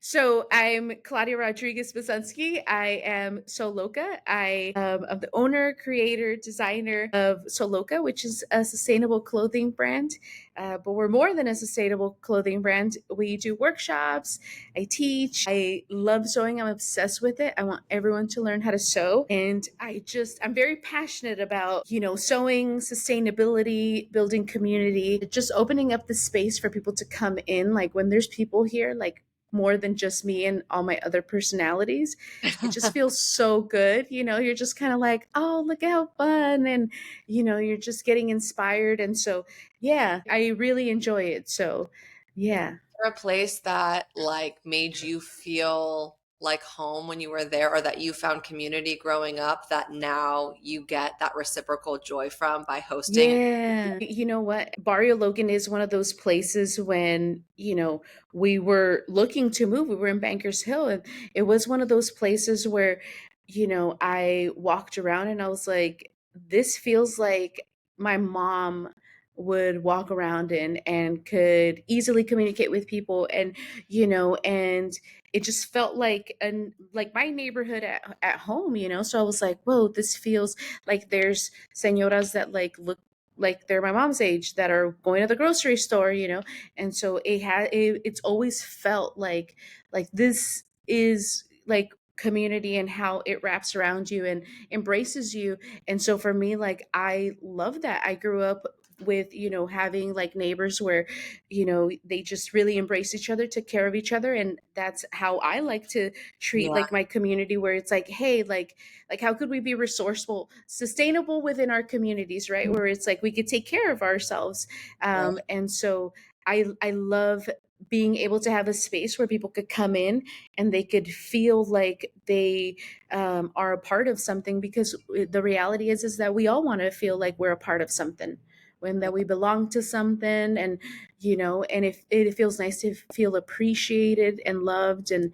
So I'm Claudia Rodriguez-Biezunski. I am SoLoka. I am the owner, creator, designer of SoLoka, which is a sustainable clothing brand. But we're more than a sustainable clothing brand. We do workshops. I teach. I love sewing. I'm obsessed with it. I want everyone to learn how to sew. And I'm very passionate about, sewing, sustainability, building community, just opening up the space for people to come in. Like when there's people here, like more than just me and all my other personalities. It just feels so good. You're just kind of like, oh, look how fun. And, you're just getting inspired. And so, yeah, I really enjoy it. So, yeah. There a place that like made you feel like home when you were there, or that you found community growing up that now you get that reciprocal joy from by hosting? Yeah. You know what? Barrio Logan is one of those places when, we were looking to move. We were in Bankers Hill, and it was one of those places where, I walked around and I was like, this feels like my mom would walk around in and could easily communicate with people, and it just felt like my neighborhood at home. So I was like, whoa, this feels like there's senoras that like look like they're my mom's age that are going to the grocery store, and so it's always felt like this is like community and how it wraps around you and embraces you. And so for me, like, I love that. I grew up with, having like neighbors where, they just really embrace each other, took care of each other. And that's how I like to treat Yeah. like my community, where it's like, hey, like how could we be resourceful, sustainable within our communities, right? Where it's like we could take care of ourselves. Right. And so I love being able to have a space where people could come in and they could feel like they are a part of something, because the reality is that we all want to feel like we're a part of something, when that we belong to something. And and if it feels nice to feel appreciated and loved. And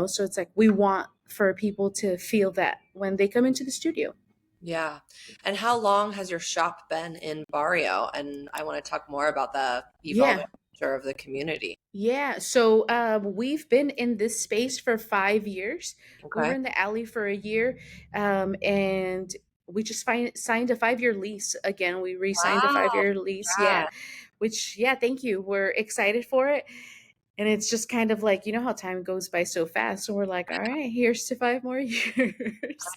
so it's like we want for people to feel that when they come into the studio. Yeah. And how long has your shop been in Barrio? And I want to talk more about the evolving Yeah. nature of the community. Yeah, so we've been in this space for 5 years. We were Okay. in the alley for a year, and we just signed a 5-year lease again. We re-signed a Wow. 5-year lease, yeah. Yeah. Which, yeah, thank you. We're excited for it, and it's just kind of like, how time goes by so fast. So we're like, all right, here's to 5 more years.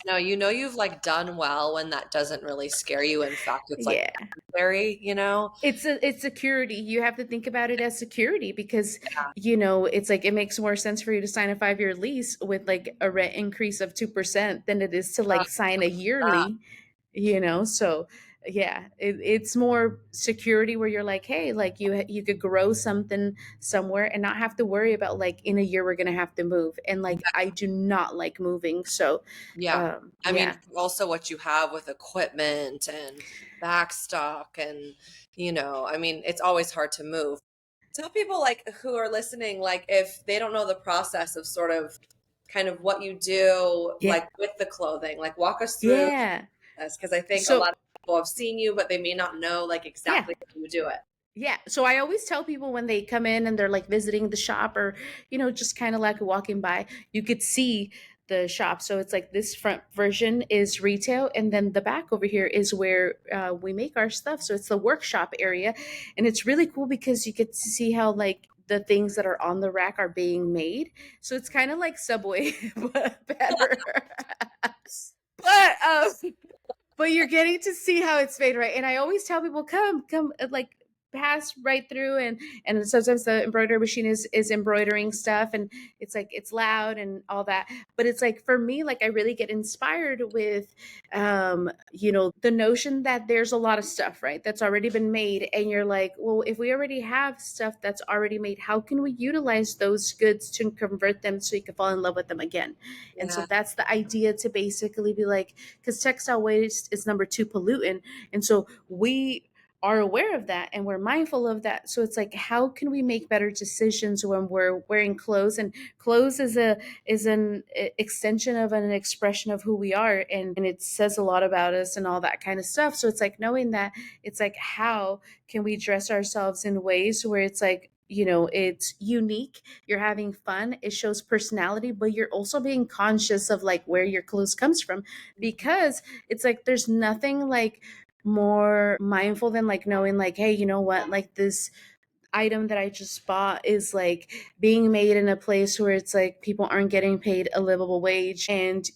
No, you've like done well when that doesn't really scare you. In fact, it's like Yeah. necessary, you know? It's security. You have to think about it as security, because it's like it makes more sense for you to sign a 5-year lease with like a rent increase of 2% than it is to Uh, like sign a yearly. So yeah, it's more security, where you're like, hey, like you could grow something somewhere and not have to worry about like in a year we're gonna have to move. And like I do not like moving, so yeah. I mean, yeah. also what you have with equipment and backstock and, I mean, it's always hard to move. Tell people like who are listening, like if they don't know the process of sort of kind of what you do, Yeah. like with the clothing, like walk us through Yeah. this, because I think a lot So of people have seen you, but they may not know like yeah. exactly how you do it. Yeah. So I always tell people when they come in and they're like visiting the shop, or, just kind of like walking by, you could see the shop. So it's like this front version is retail. And then the back over here is where we make our stuff. So it's the workshop area. And it's really cool because you get to see how like the things that are on the rack are being made. So it's kind of like Subway, but better. but but you're getting to see how it's made, right? And I always tell people, come, like pass right through. And sometimes the embroidery machine is embroidering stuff, and it's like it's loud and all that. But it's like for me, like I really get inspired with the notion that there's a lot of stuff, right, that's already been made. And you're like, well, if we already have stuff that's already made, how can we utilize those goods to convert them so you can fall in love with them again? And so Yeah. that's the idea, to basically be like, because textile waste is number 2 pollutant. And so we are aware of that and we're mindful of that. So it's like, how can we make better decisions when we're wearing clothes? And clothes is an extension of an expression of who we are, and it says a lot about us and all that kind of stuff. So it's like knowing that, it's like, how can we dress ourselves in ways where it's like it's unique, you're having fun, it shows personality, but you're also being conscious of like where your clothes comes from, Mhm. because it's like there's nothing like more mindful than like knowing like, hey, you know what, like this item that I just bought is like being made in a place where it's like people aren't getting paid a livable wage, and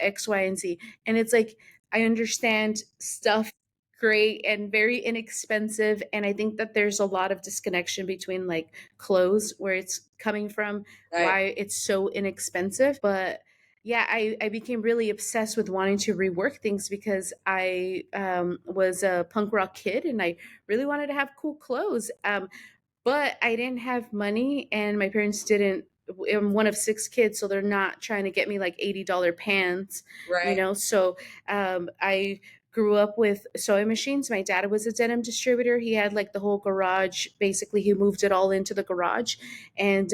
X, Y, and Z. And it's like I understand stuff great and very inexpensive, and I think that there's a lot of disconnection between like clothes, where it's coming from, Right. why it's so inexpensive. But yeah, I became really obsessed with wanting to rework things because I was a punk rock kid and I really wanted to have cool clothes. But I didn't have money, and my parents didn't. I'm one of six kids, so they're not trying to get me like $80 pants, Right. So I grew up with sewing machines. My dad was a denim distributor. He had like the whole garage. Basically, he moved it all into the garage, and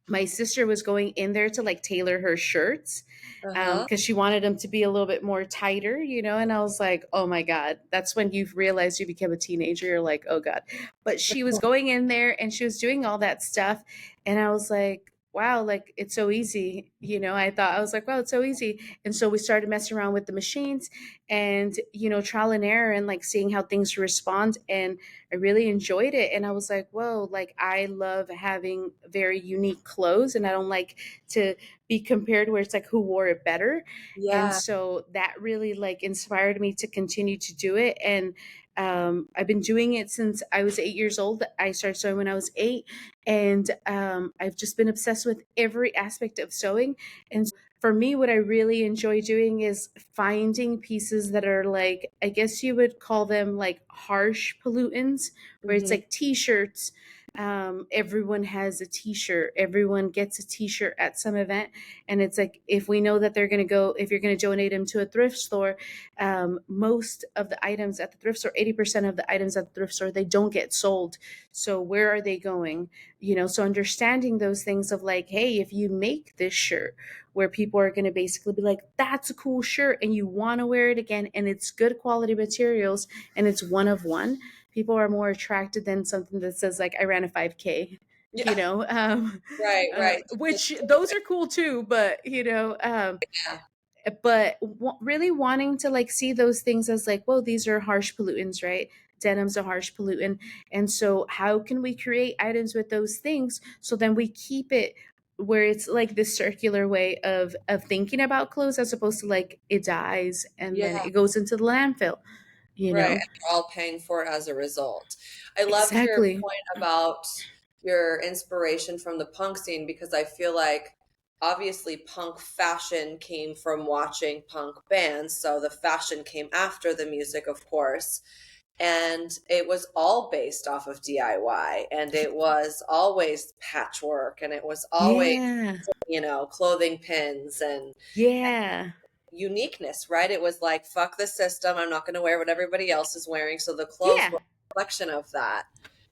my sister was going in there to like tailor her shirts Uh-huh. because she wanted them to be a little bit more tighter, and I was like, oh my god, that's when you realize you become a teenager. You're like, oh god. But she was going in there and she was doing all that stuff, and I was like, wow, like it's so easy. I was like, wow, it's so easy. And so we started messing around with the machines, and trial and error, and like seeing how things respond, and I really enjoyed it. And I was like, whoa, like I love having very unique clothes, and I don't like to be compared where it's like who wore it better. And Yeah. so that really like inspired me to continue to do it. And I've been doing it since I was 8 years old. I started sewing when I was eight, and I've just been obsessed with every aspect of sewing. And for me, what I really enjoy doing is finding pieces that are like, I guess you would call them like harsh pollutants, where it's Hmm. like t-shirts. Everyone has a t-shirt, everyone gets a t-shirt at some event, and it's like, if we know that they're going to go, if you're going to donate them to a thrift store, most of the items at the thrift store, 80% of the items at the thrift store, they don't get sold. So where are they going? So understanding those things of like, hey, if you make this shirt where people are going to basically be like, that's a cool shirt, and you want to wear it again, and it's good quality materials, and it's one of one, people are more attracted than something that says like I ran a 5K, Yeah. Right. Right. which those are cool too, but Yeah. really wanting to like see those things as like, well, these are harsh pollutants, right? Denim's a harsh pollutant, and so how can we create items with those things so then we keep it where it's like this circular way of thinking about clothes, as opposed to like it dies and then Yeah. it goes into the landfill, Right. And we're all paying for it as a result. I loved your exactly. point about your inspiration from the punk scene because I feel like obviously punk fashion came from watching punk bands. So the fashion came after the music, of course. And it was all based off of DIY. And it was always patchwork and it was always, Yeah. clothing pins and Yeah. uniqueness, right? It was like, fuck the system. I'm not going to wear what everybody else is wearing. So the clothes Yeah. were a reflection of that.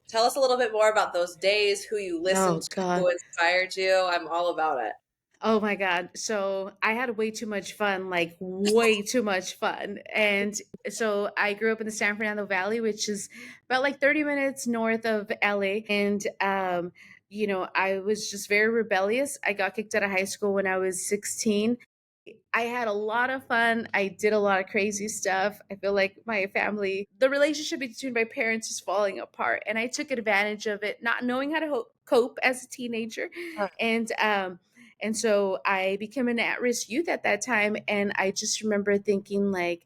Tell us a little bit more about those days, who you listened Oh to, god. who inspired you. I'm all about it. Oh my god. So I had way too much fun, like way too much fun. And so I grew up in the San Fernando Valley, which is about like 30 minutes north of LA. And I was just very rebellious. I got kicked out of high school when I was 16. I had a lot of fun. I did a lot of crazy stuff. I feel like my family, the relationship between my parents is falling apart, and I took advantage of it, not knowing how to cope as a teenager, and so I became an at-risk youth at that time, and I just remember thinking like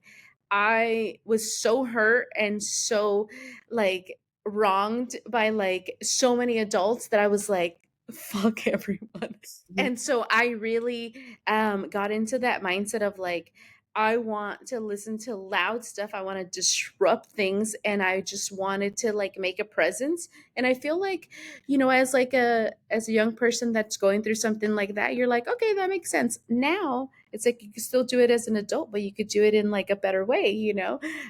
I was so hurt and so like wronged by like so many adults that I was like, fuck everyone. And so I really got into that mindset of like, I want to listen to loud stuff. I want to disrupt things, and I just wanted to like make a presence. And I feel like, as a young person that's going through something like that, you're like, okay, that makes sense. Now it's like you can still do it as an adult, but you could do it in like a better way.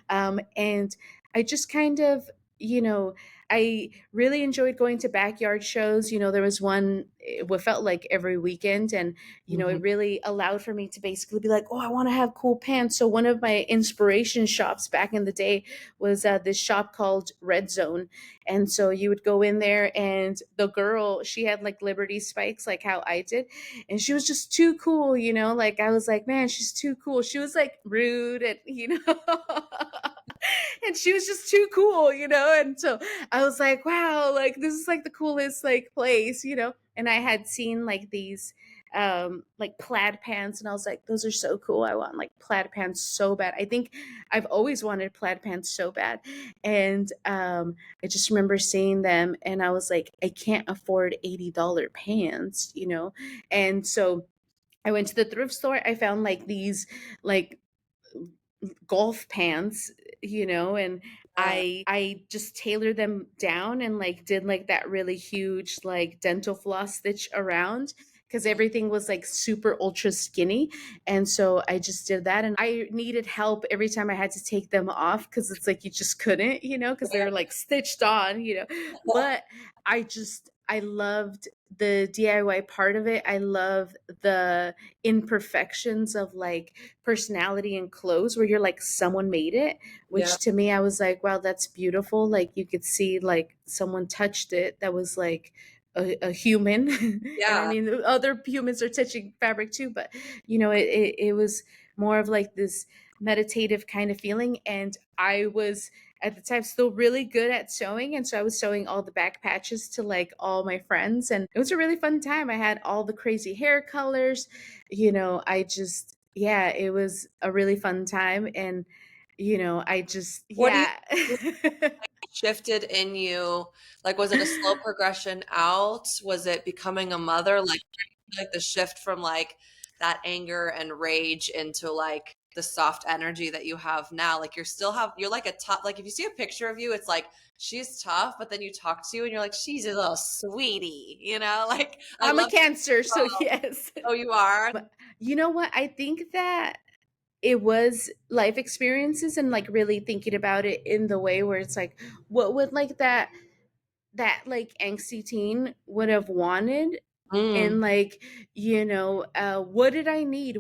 And I just kind of, you know I really enjoyed going to backyard shows. There was one, what felt like every weekend. And, it Mhm. really allowed for me to basically be like, oh, I want to have cool pants. So one of my inspiration shops back in the day was this shop called Red Zone. And so you would go in there, and the girl, she had like Liberty spikes, like how I did. And she was just too cool, like I was like, man, she's too cool. She was like rude and, and she was just too cool, and so I was like, wow, like this is like the coolest like place, and I had seen like these like plaid pants, and I was like, those are so cool. I want like plaid pants so bad. I think I've always wanted plaid pants so bad. And I just remember seeing them, and I was like, I can't afford $80 pants, and so I went to the thrift store. I found like these like golf pants, and Yeah. I just tailored them down and like did like that really huge like dental floss stitch around, because everything was like super ultra skinny. And so I just did that, and I needed help every time I had to take them off, because it's like you just couldn't, because they're like stitched on, but I loved the DIY part of it. I love the imperfections of like personality and clothes, where you're like, someone made it, Yeah. which to me, I was like, wow, that's beautiful. Like you could see like someone touched it, that was like a human. And I Yeah. mean, other humans are touching fabric too, but it was more of like this meditative kind of feeling. And I was at the time still really good at sewing, and so I was sewing all the back patches to like all my friends, and it was a really fun time. I had all the crazy hair colors, I just, yeah, it was a really fun time. And I just, What do you yeah. shifted in you? Like, was it a slow progression out? Was it becoming a mother? Like the shift from like that anger and rage into like the soft energy that you have now. Like you're like a tough, like if you see a picture of you, it's like she's tough, but then you talk to you and you're like, she's a little sweetie, Like I I'm a love Cancer, so oh, yes. oh you are? But you know what, I think that it was life experiences, and like really thinking about it in the way where it's like, what would like that like angsty teen would have wanted. Mm, And like, what did I need,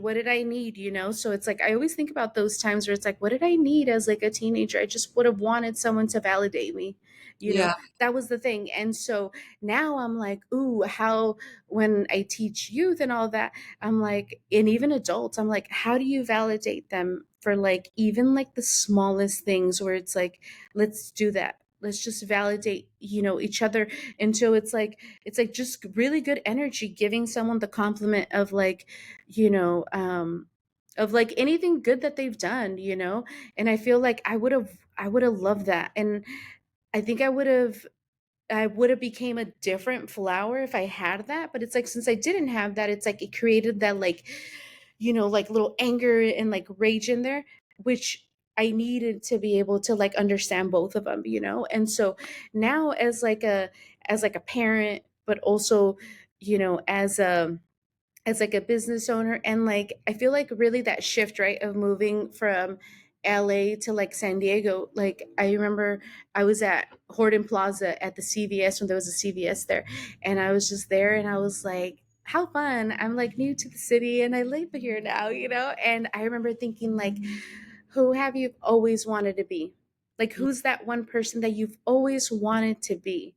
so it's like I always think about those times where it's like, what did I need as like a teenager? I just would have wanted someone to validate me. yeah. That was the thing. And so now I'm like, ooh, how, when I teach youth and all that, I'm like, and even adults, I'm like, how do you validate them for like even like the smallest things, where it's like, let's do that, let's just validate, each other. Until it's like just really good energy, giving someone the compliment of like, you know of like anything good that they've done. And I feel like I would have loved that. And I think I would have became a different flower if I had that. But it's like, since I didn't have that, it's like it created that like, like little anger and like rage in there, which I needed to be able to like understand both of them. And so now, as like a parent, but also, as like a business owner, and like I feel like really that shift, right, of moving from LA to like San Diego. Like I remember I was at Horton Plaza at the CVS, when there was a CVS there, and I was just there, and I was like, how fun. I'm like new to the city, and I live here now, and I remember thinking like, who have you always wanted to be? Like, who's that one person that you've always wanted to be?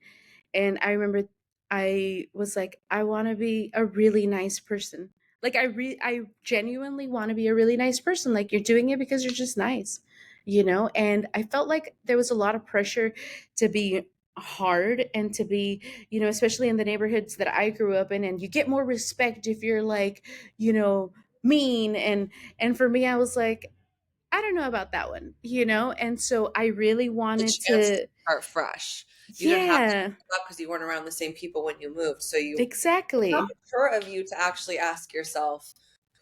And I remember I was like, I want to be a really nice person. Like I genuinely want to be a really nice person. Like, you're doing it because you're just nice, And I felt like there was a lot of pressure to be hard, and to be, especially in the neighborhoods that I grew up in, and you get more respect if you're like, mean. And for me, I was like, I don't know about that one, And so I really The wanted chance to to, start fresh. You didn't have to yeah, give up because you weren't around the same people when you moved. So it's not exactly. mature of you to actually ask yourself,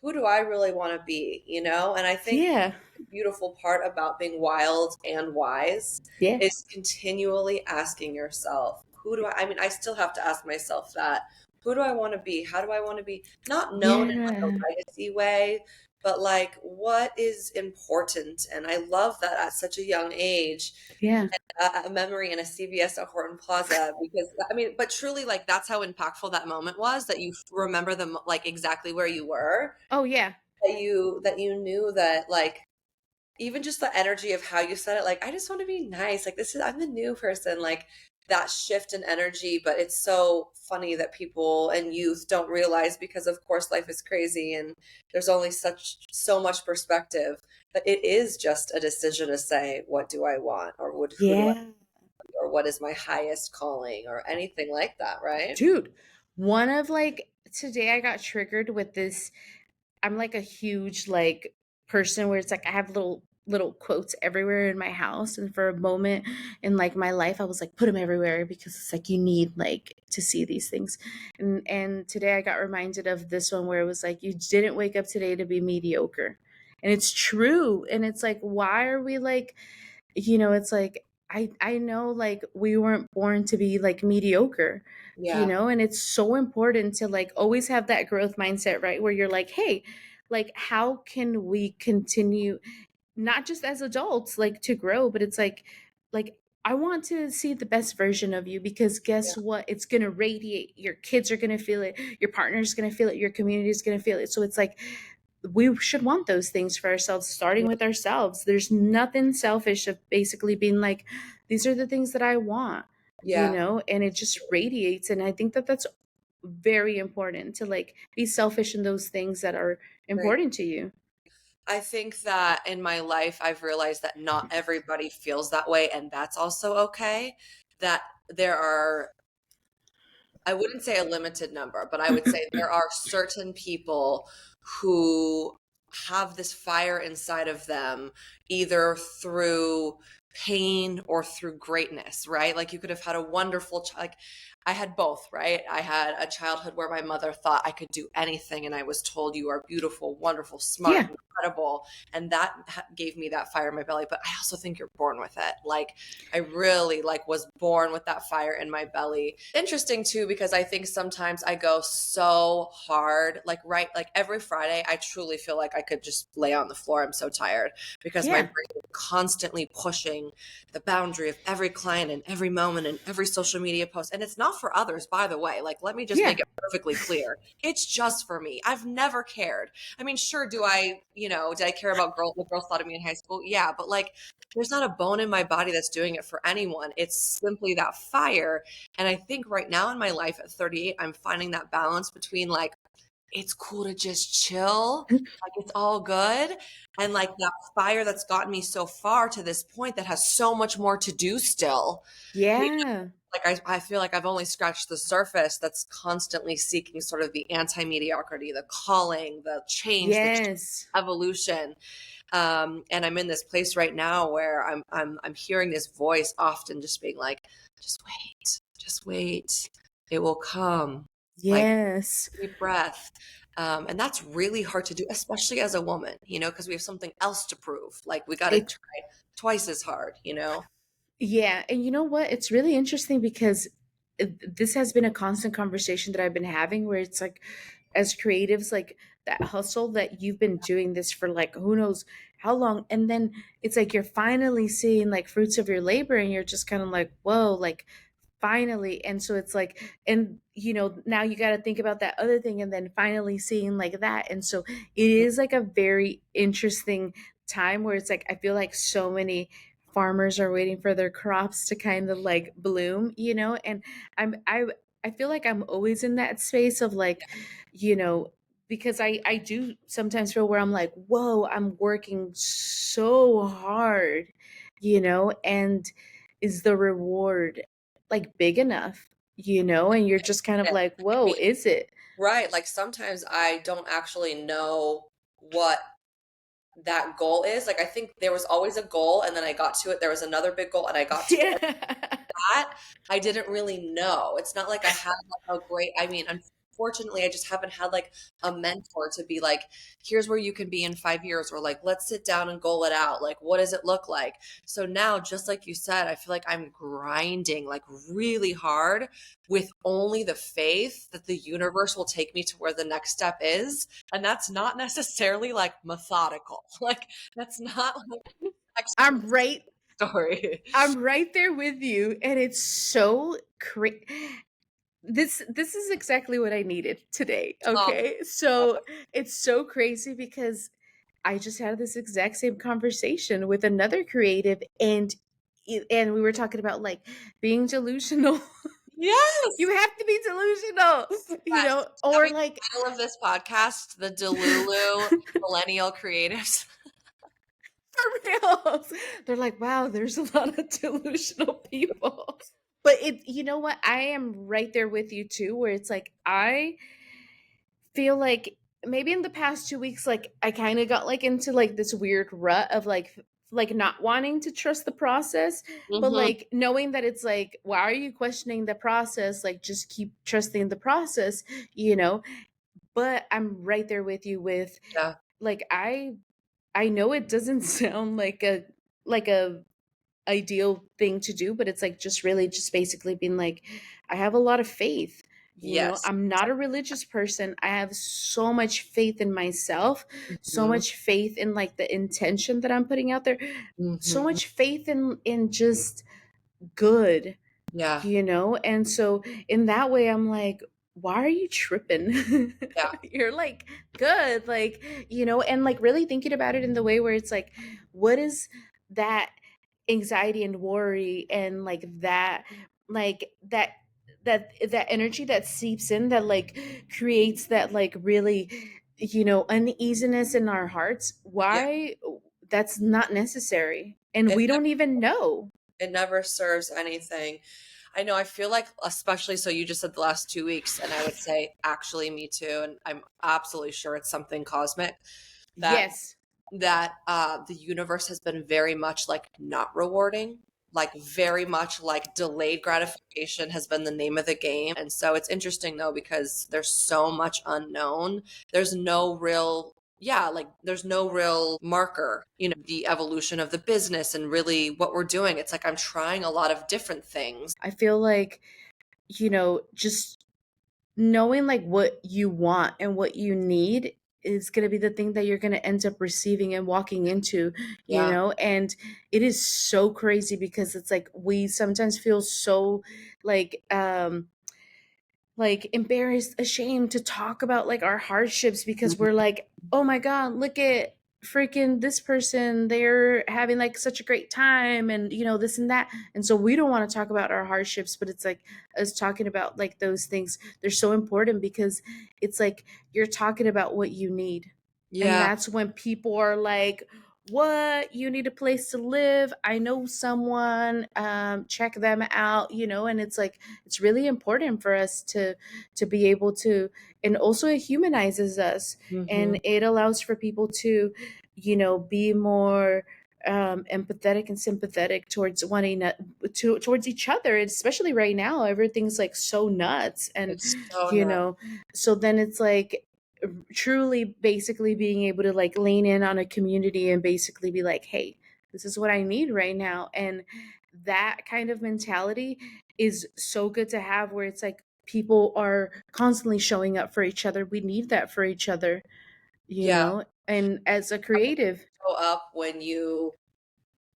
who do I really want to be? And I think Yeah. the beautiful part about being wild and wise Yeah. is continually asking yourself, who do I mean, I still have to ask myself that. Who do I want to be? How do I want to be? Not known in like a Yeah. legacy way, but like what is important. And I love that at such a young age, Yeah. a memory in a CVS at Horton Plaza, because I mean, but truly, like that's how impactful that moment was, that you remember them like exactly where you were, Oh yeah. that you knew that like even just the energy of how you said it, like I just want to be nice, like this is, I'm the new person, like that shift in energy. But it's so funny that people and youth don't realize, because of course life is crazy and there's only so much perspective, that it is just a decision to say, what do I want, or who do I, Yeah. or what is my highest calling, or anything like that, right? Dude, one of like today I got triggered with this. I'm like a huge like person where it's like I have little quotes everywhere in my house, and for a moment in like my life I was like put them everywhere because it's like you need like to see these things. And today I got reminded of this one where it was like you didn't wake up today to be mediocre. And it's true. And it's like why are we like, it's like I know like we weren't born to be like mediocre, Yeah, and it's so important to like always have that growth mindset, right? Where you're like, hey, like how can we continue not just as adults like to grow, but it's like I want to see the best version of you because yeah, guess what? It's going to radiate. Your kids are going to feel it. Your partner's going to feel it. Your community is going to feel it. So it's like we should want those things for ourselves, starting with ourselves. There's nothing selfish of basically being like, these are the things that I want, yeah, and it just radiates. And I think that that's very important to like be selfish in those things that are right. important to you. I think that in my life, I've realized that not everybody feels that way, and that's also okay. That there are, I wouldn't say a limited number, but I would say there are certain people who have this fire inside of them, either through pain or through greatness, right? Like you could have had a wonderful like I had both, right? I had a childhood where my mother thought I could do anything, and I was told you are beautiful, wonderful, smart, Yeah. incredible, and that gave me that fire in my belly. But I also think you're born with it. Like I really like was born with that fire in my belly. Interesting too, because I think sometimes I go so hard, like right, like every Friday, I truly feel like I could just lay on the floor. I'm so tired because my Yeah. brain is constantly pushing the boundary of every client and every moment and every social media post. And it's not for others, by the way. Like, let me just Yeah. make it perfectly clear. It's just for me. I've never cared. I mean, sure, do I, did I care about what girls thought of me in high school? Yeah, but like there's not a bone in my body that's doing it for anyone. It's simply that fire. And I think right now in my life at 38, I'm finding that balance between like, it's cool to just chill, like it's all good. And like that fire that's gotten me so far to this point that has so much more to do still. Yeah. Like I feel like I've only scratched the surface, that's constantly seeking sort of the anti-mediocrity, the calling, the change, the Yes. evolution. And I'm in this place right now where I'm hearing this voice often just being like, just wait, it will come. Like Yes. deep breath. And that's really hard to do, especially as a woman, because we have something else to prove. Like we got to It try twice as hard. Yeah, and you know what? It's really interesting because this has been a constant conversation that I've been having where it's like as creatives like that hustle that you've been doing this for like who knows how long, and then it's like you're finally seeing like fruits of your labor and you're just kind of like, whoa, like finally. And so it's like, and now you got to think about that other thing and then finally seeing like that. And so it is like a very interesting time where it's like I feel like so many farmers are waiting for their crops to kind of like bloom, and I feel like I'm always in that space of like, you know because I do sometimes feel where I'm like, whoa, I'm working so hard, and is the reward like big enough, and you're just kind of Yeah. like, I whoa, mean, is it? right. Like sometimes I don't actually know what that goal is. Like I think there was always a goal and then I got to it. There was another big goal and I got to it. Yeah. That I didn't really know. It's not like I had like a great, I mean, unfortunately, I just haven't had like a mentor to be like, here's where you can be in 5 years, or like, let's sit down and goal it out. Like, what does it look like? So now, just like you said, I feel like I'm grinding like really hard with only the faith that the universe will take me to where the next step is. And that's not necessarily like methodical. Like, that's not like I'm extra right story. I'm right there with you, and it's so this is exactly what I needed today. Oh, Okay. So it's so crazy because I just had this exact same conversation with another creative, and we were talking about like being delusional. You yes. have to be delusional, Yes. Can or we like title of this podcast the Delulu Millennial Creatives? for reals. They're like, wow, there's a lot of delusional people. But you know what? I am right there with you too, where it's like I feel like maybe in the past 2 weeks, like I kind of got like into like this weird rut of like not wanting to trust the process, but Mm-hmm. like knowing that it's like, why are you questioning the process? Like just keep trusting the process, you know? But I'm right there with you with Yeah. like I know it doesn't sound like a ideal thing to do, but it's like just really just basically being like, I have a lot of faith. Yes. I'm not a religious person. I have so much faith in myself, so Mm-hmm. much faith in like the intention that I'm putting out there, so Mm-hmm. much faith in just good, Yeah. and so in that way I'm like, why are you tripping? Yeah. You're like good, like, and like really thinking about it in the way where it's like, what is that anxiety and worry and like that energy that seeps in, that like creates that like really uneasiness in our hearts? Yeah. Why? That's not necessary, and It we don't even know. it never serves anything. I know, I feel like, especially, so you just said the last 2 weeks, and I would say actually me too, and I'm absolutely sure it's something cosmic that Yes. the universe has been very much like not rewarding, like very much like delayed gratification has been the name of the game. And so it's interesting though, because there's so much unknown. There's no real, yeah, like there's no real marker, the evolution of the business and really what we're doing. It's like I'm trying a lot of different things. I feel like, just knowing like what you want and what you need is going to be the thing that you're going to end up receiving and walking into, Yeah. and it is so crazy because it's like we sometimes feel so like embarrassed, ashamed to talk about like our hardships because we're like, oh my god, look at freaking this person, they're having like such a great time, and this and that, and so we don't want to talk about our hardships. But it's like us talking about like those things, they're so important because it's like you're talking about what you need, and Yeah. that's when people are like, what, you need a place to live, I know someone, check them out, and it's like it's really important for us to be able to, and also it humanizes us, Hmm. and it allows for people to be more empathetic and sympathetic towards towards each other, especially right now everything's like so nuts, and It's so you not. know so then it's like truly basically being able to like lean in on a community and basically be like, hey, this is what I need right now. And that kind of mentality is so good to have, where it's like people are constantly showing up for each other. We need that for each other, Yeah. and as a creative. Show up when you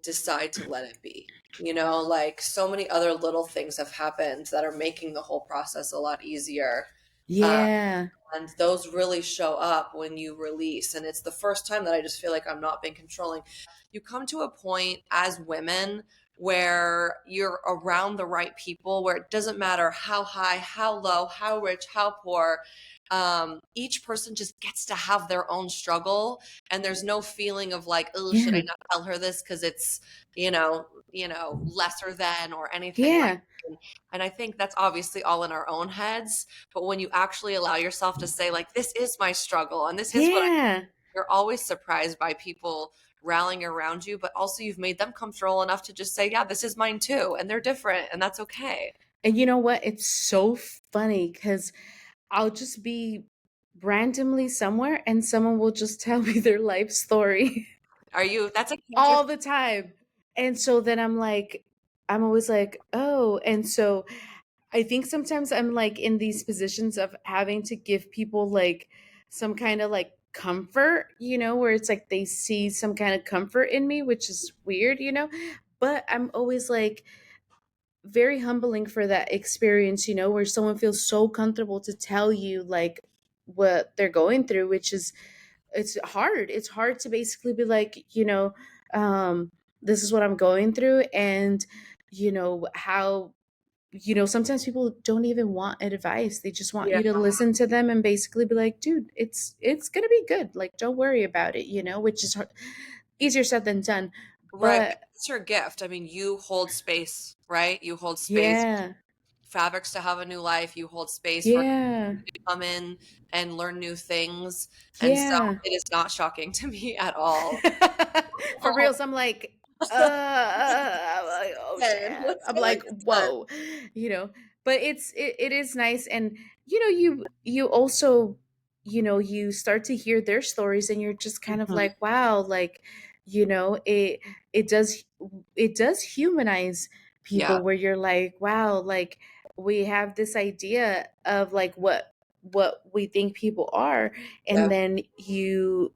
decide to let it be. Like so many other little things have happened that are making the whole process a lot easier. Uh, Yeah. and those really show up when you release. And it's the first time that I just feel like I'm not being controlling. You come to a point as women where you're around the right people, where it doesn't matter how high, how low, how rich, how poor. Each person just gets to have their own struggle, and there's no feeling of like, oh, should I Yeah. not tell her this because it's lesser than or anything like Yeah. that. And I think that's obviously all in our own heads, but when you actually allow yourself to say like, this is my struggle and this is what Yeah. you're always surprised by people rallying around you, but also you've made them comfortable enough to just say, yeah, this is mine too, and they're different, and that's okay. And you know what? It's so funny because I'll just be randomly somewhere and someone will just tell me their life story Are you that's a cancer? all the time. And so then I'm always like, oh. And so I think sometimes I'm like in these positions of having to give people like some kind of like comfort, where it's like they see some kind of comfort in me, which is weird. But I'm always like very humbling for that experience, where someone feels so comfortable to tell you like what they're going through, which is it's hard. It's hard to basically be like, this is what I'm going through, and how sometimes people don't even want advice. They just want Yeah. you to listen to them and basically be like, dude, it's gonna be good. Like, don't worry about it, which is easier said than done. Right, but But it's your gift. I mean, you hold space, right? You hold space yeah, fabrics to have a new life. You hold space for yeah, people to come in and learn new things. And so yeah. it is not shocking to me at all. For real. So I'm like, I'm like, oh And shit. what's I'm going like, on? whoa, you know. But it is nice, and you also you start to hear their stories, and you're just kind of Mhm. like, wow, like it does it does humanize Yeah, people, where you're like, wow, like we have this idea of like what we think people are, and yeah. then you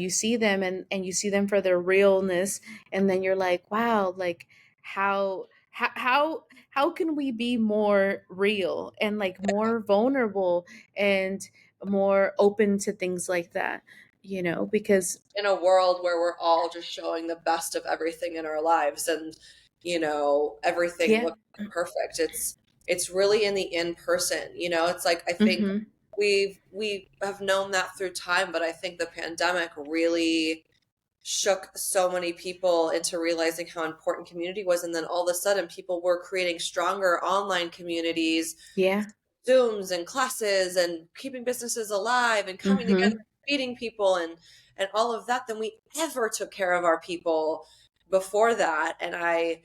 see them, and you see them for their realness, and then you're like, wow, like how can we be more real and like more vulnerable and more open to things like that, because In a world where we're all just showing the best of everything in our lives and, everything yeah. looks perfect. It's really in the in person, it's like I think Mhm. we have known that through time, but I think the pandemic really shook so many people into realizing how important community was. And then all of a sudden people were creating stronger online communities, Yeah. Zooms and classes and keeping businesses alive and coming together, Mhm. feeding people and all of that than we ever took care of our people before that. And I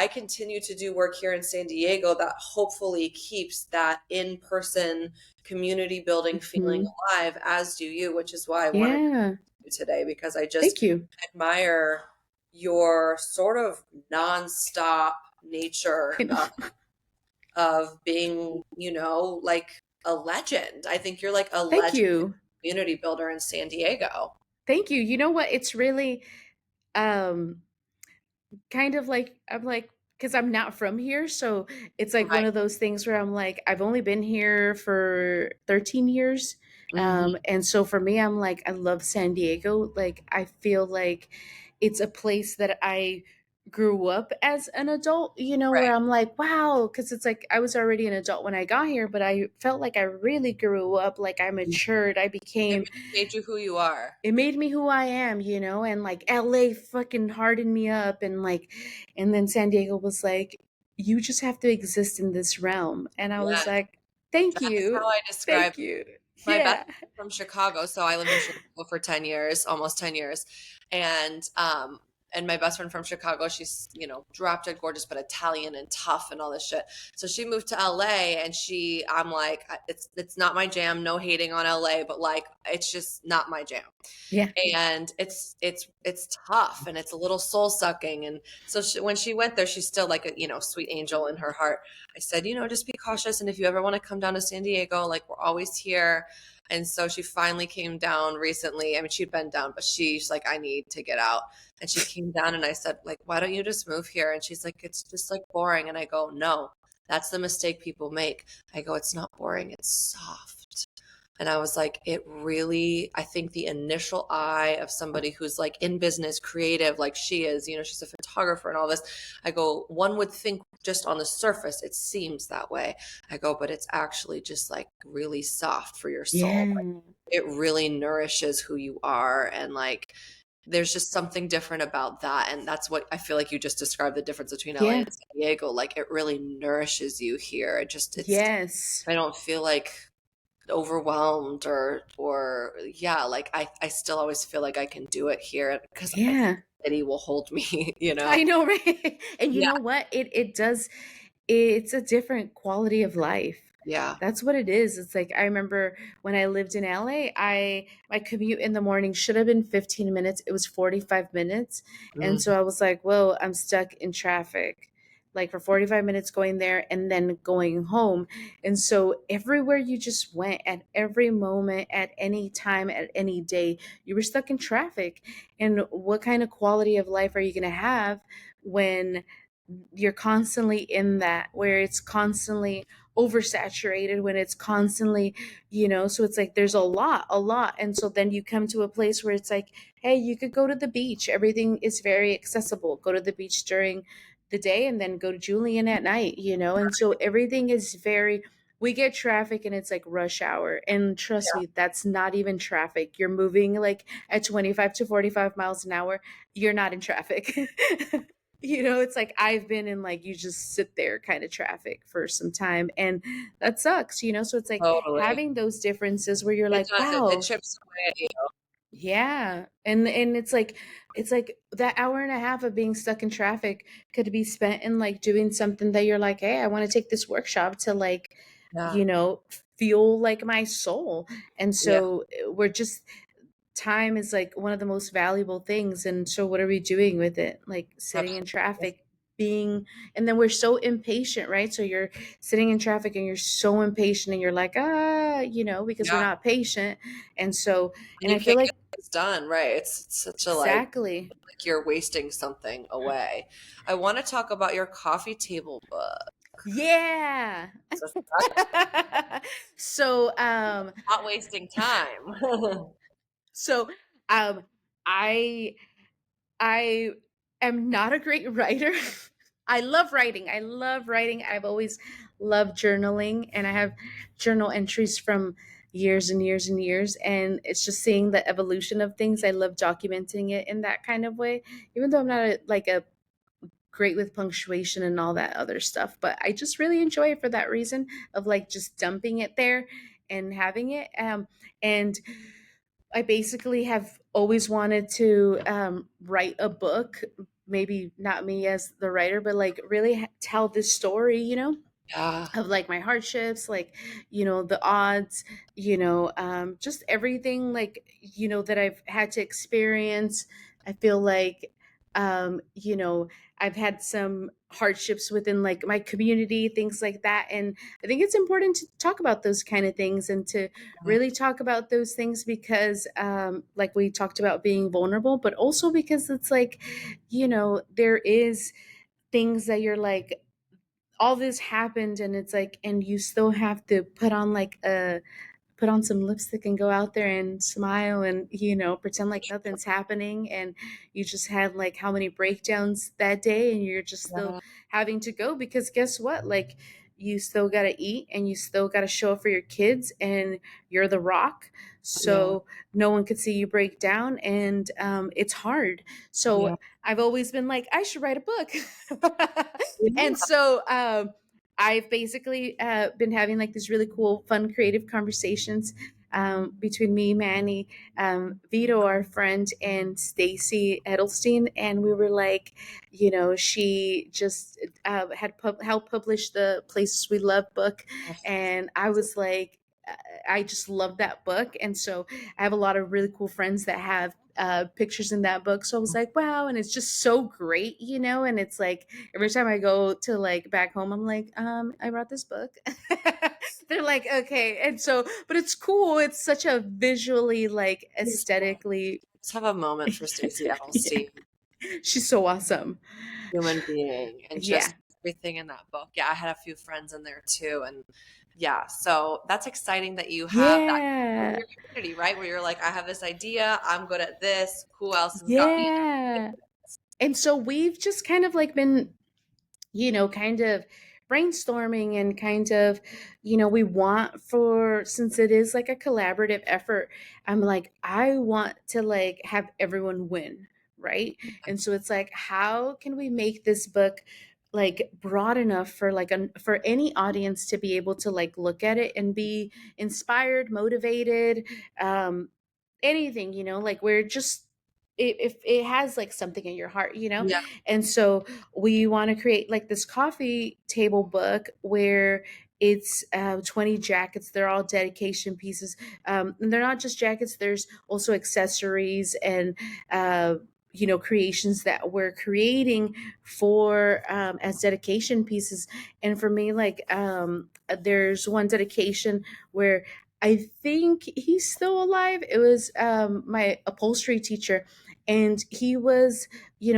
continue to do work here in San Diego that hopefully keeps that in-person community building feeling Mhm. alive, as do you, which is why I wanted to Yeah. do today, because I just Thank you. admire your sort of nonstop nature I know. of being, like a legend. I think you're like a Thank legend you. community builder in San Diego. Thank you. You know what? It's really um kind of like I'm like, because I'm not from here, so it's like one Right. of those things where I'm like, I've only been here for 13 years. Mhm. And so for me, I'm like, I love San Diego. Like, I feel like it's a place that I grew up as an adult, where Right. I'm like, wow, because it's like I was already an adult when I got here, but I felt like I really grew up, like I matured, I It became, made you who you are. it made me who I am, and like LA fucking hardened me up, and like, and then San Diego was like, you just have to exist in this realm. And I was Yeah. like, thank That's you. how I describe Thank you. my best Yeah. friend from Chicago. So I lived in Chicago for 10 years, almost 10 years. And my best friend from Chicago, she's, drop dead gorgeous, but Italian and tough and all this shit. So she moved to LA and I'm like, it's not my jam. No hating on LA, but like, it's just not my jam. Yeah. And it's tough and it's a little soul sucking. And so when she went there, she's still like a sweet angel in her heart. I said, just be cautious, and if you ever want to come down to San Diego, like we're always here. And so she finally came down recently. I mean, she'd been down, but she's like, I need to get out. And she came down, and I said, like, why don't you just move here? And she's like, it's just like boring. And I go, no, that's the mistake people make. I go, it's not boring, it's soft. And I was like, it really, I think the initial eye of somebody who's like in business, creative, like she is, she's a photographer and all this. I go, one would think just on the surface, it seems that way. I go, but it's actually just like really soft for your soul. Yeah. It really nourishes who you are. And like, there's just something different about that. And that's what I feel like you just described the difference between LA Yeah. and San Diego. Like, it really nourishes you here. Yes. I don't feel like overwhelmed or yeah, like I still always feel like I can do it here because I think Yeah. the city will hold me, I know, right? And you Yeah, know what? It does, it's a different quality of life. Yeah. That's what it is. It's like I remember when I lived in LA, I my commute in the morning should have been 15 minutes. It was 45 minutes. And so Mm. I was like, "Whoa, I'm stuck in traffic." Like for 45 minutes going there and then going home. And so everywhere you just went at every moment, at any time, at any day, you were stuck in traffic. And what kind of quality of life are you going to have when you're constantly in that, where it's constantly oversaturated, when it's constantly, so it's like there's a lot. And so then you come to a place where it's like, hey, you could go to the beach, everything is very accessible, go to the beach during the day and then go to Julian at night, and so everything is very, we get traffic and it's like rush hour, and trust Yeah. me, that's not even traffic. You're moving like at 25 to 45 miles an hour, you're not in traffic. It's like I've been in, like, you just sit there kind of traffic for some time, and that sucks, so it's like Totally. having those differences where you're It like, does. It wow, chips away at you. yeah. And it's like that hour and a half of being stuck in traffic could be spent in like doing something that you're like, hey, I want to take this workshop to, like, Yeah. you know fuel like my soul. And Yeah. so we're just, time is like one of the most valuable things, and so what are we doing with it? Like sitting in Absolutely. traffic, being, and then we're so impatient, right? So you're sitting in traffic and you're so impatient and you're like, because we're Yeah. not patient. And so, And and you I feel can't get like, things done, right? It's such a exactly. like you're wasting something away. I want to talk about your coffee table book. Yeah. So that's so not wasting time. so um I I am not a great writer. I love writing. I love writing. I've always loved journaling, and I have journal entries from years and years and years. And it's just seeing the evolution of things. I love documenting it in that kind of way, even though I'm not a great with punctuation and all that other stuff. But I just really enjoy it for that reason of like just dumping it there and having it. And I basically have always wanted to write a book, maybe not me as the writer, but like really tell this story, Yeah. of like my hardships, like, the odds, just everything, like, that I've had to experience. I feel like, I've had some hardships within like my community, things like that. And I think it's important to talk about those kind of things and to Mhm. really talk about those things because, like we talked about being vulnerable, but also because it's like, there is things that you're like, all this happened, and it's like, and you still have to put on some lipstick and go out there and smile and, pretend like nothing's happening. And you just had like how many breakdowns that day, and you're just still Yeah. having to go because guess what, like, you still got to eat and you still got to show up for your kids, and you're the rock. Yeah. So no one could see you break down, and it's hard. So Yeah. I've always been like, I should write a book. Yeah. And so I've basically been having like these really cool, fun, creative conversations between me, Manny, Vito, our friend, and Stacy Edelstein. And we were like, she just had helped publish the Places We Love book. Oh, And I was like, I just love that book. And so I have a lot of really cool friends that have pictures in that book. So I was like, wow. And it's just so great, and it's like every time I go to like back home, I'm like, I brought this book. They're like, okay. And so, but it's cool. It's such a visually, like, aesthetically, let's have a moment for Stacey yeah, Edelstein, she's so awesome. human being, and Yeah. just everything in that book. Yeah, I had a few friends in there too, and yeah, so that's exciting that you have that in Yeah. your community, right? Where you're like, I have this idea, I'm good at this. Who else has got me? Yeah. And so we've just kind of like been, kind of brainstorming and kind of, we want for, since it is like a collaborative effort, I'm like, I want to like have everyone win, right? And so it's like, how can we make this book like broad enough for like for any audience to be able to like look at it and be inspired, motivated, anything, like we're just, if it has like something in your heart, Yeah. and so we want to create like this coffee table book where it's 20 jackets. They're all dedication pieces, and they're not just jackets. There's also accessories and creations that we're creating for as dedication pieces. And for me, like there's one dedication where I think he's still alive. It was my upholstery teacher, and he was,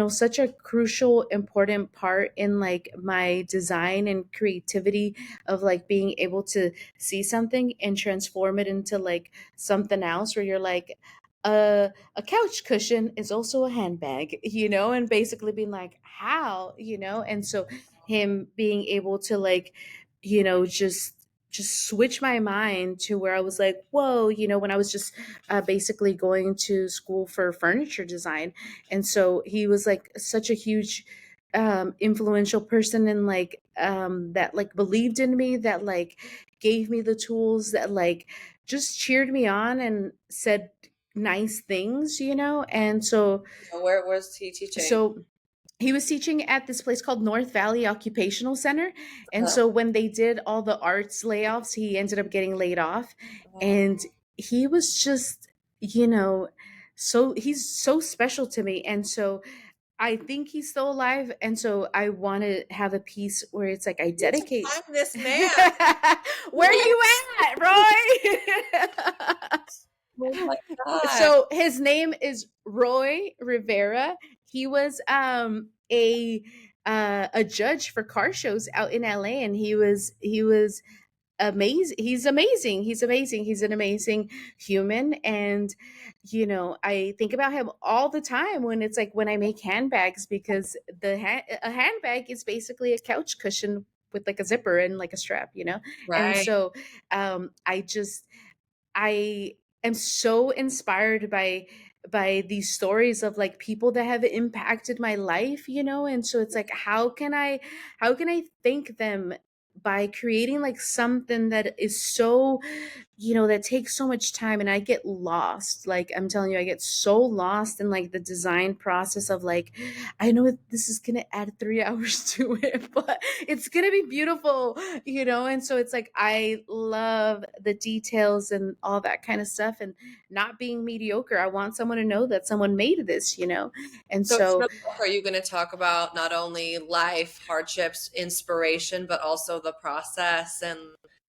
such a crucial, important part in like my design and creativity of like being able to see something and transform it into like something else where you're like, a couch cushion is also a handbag, and basically being like, how, and so him being able to like, just switch my mind to where I was like, whoa, when I was just basically going to school for furniture design. And so he was like such a huge influential person, and like that like believed in me, that like gave me the tools, that like just cheered me on and said nice things, and so Where was he teaching? so he was teaching at this place called North Valley Occupational Center. And Huh. so when they did all the arts layoffs, he ended up getting laid off. And Oh. he was just, you know, so he's so special to me. And so I think he's still alive. And so I want to have a piece where it's like I You need to dedicate. find this man. Where you at, Roy? Oh my God. So his name is Roy Rivera. He was a judge for car shows out in LA, and he was amazing. He's amazing. He's amazing. He's an amazing human. And I think about him all the time when it's like when I make handbags, because a handbag is basically a couch cushion with like a zipper and like a strap, and Right. so I am so inspired by these stories of like people that have impacted my life, and so it's like how can I thank them by creating like something that is so, that takes so much time. And I get lost, like I'm telling you, I get so lost in like the design process of like, I know this is gonna add 3 hours to it, but it's gonna be beautiful, and so it's like I love the details and all that kind of stuff, and not being mediocre. I want someone to know that someone made this, and So in so the book, are you going to talk about not only life, hardships, inspiration, but also the process and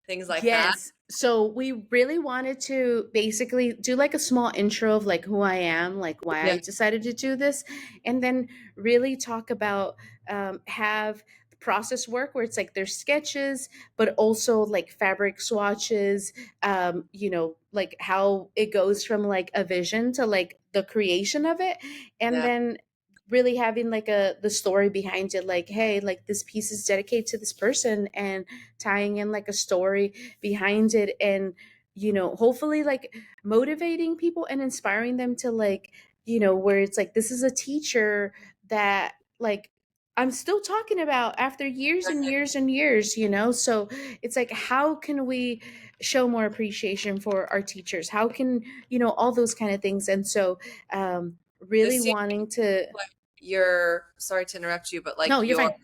things like that? yes. So we really wanted to basically do like a small intro of like who I am, like why Yeah. I decided to do this, and then really talk about have the process work where it's like there's sketches, but also like fabric swatches, like how it goes from like a vision to like the creation of it, and Yeah. then really having like the story behind it, like, hey, like this piece is dedicated to this person, and tying in like a story behind it, and hopefully like motivating people and inspiring them to like, where it's like this is a teacher that like I'm still talking about after years and years and years, so it's like how can we show more appreciation for our teachers, how can, all those kind of things. And so really This seems wanting to. like your, sorry to interrupt you, but like No, you're fine.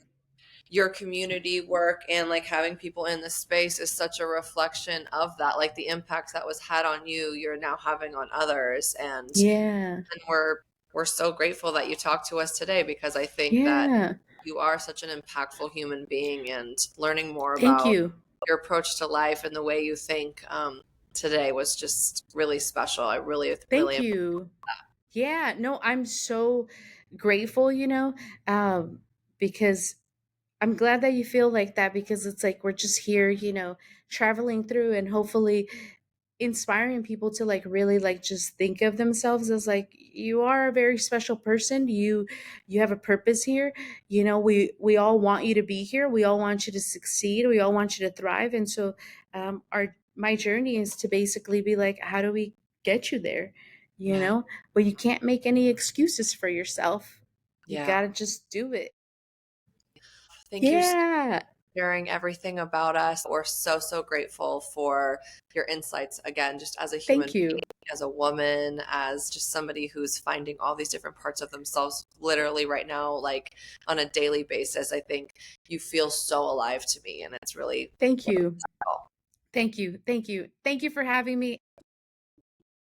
your community work and like having people in the space is such a reflection of that, like the impact that was had on you, you're now having on others. Yeah. And we're so grateful that you talked to us today, because I think that Yeah. you are such an impactful human being, and learning more Thank about you. your approach to life and the way you think today was just really special. I really, Thank really, you. Yeah, no, I'm so grateful, um, because I'm glad that you feel like that, because it's like we're just here, traveling through and hopefully inspiring people to like really like just think of themselves as like you are a very special person. You have a purpose here. We all want you to be here. We all want you to succeed. We all want you to thrive. And so our my journey is to basically be like, how do we get you there? yeah, But you can't make any excuses for yourself. You yeah. got to just do it. Thank you so Yeah. sharing everything about us. We're so, so grateful for your insights again, just as a human Thank being, you. as a woman, as just somebody who's finding all these different parts of themselves literally right now, like on a daily basis. I think you feel so alive to me, and it's really Thank you. wonderful. Thank you. Thank you. Thank you for having me.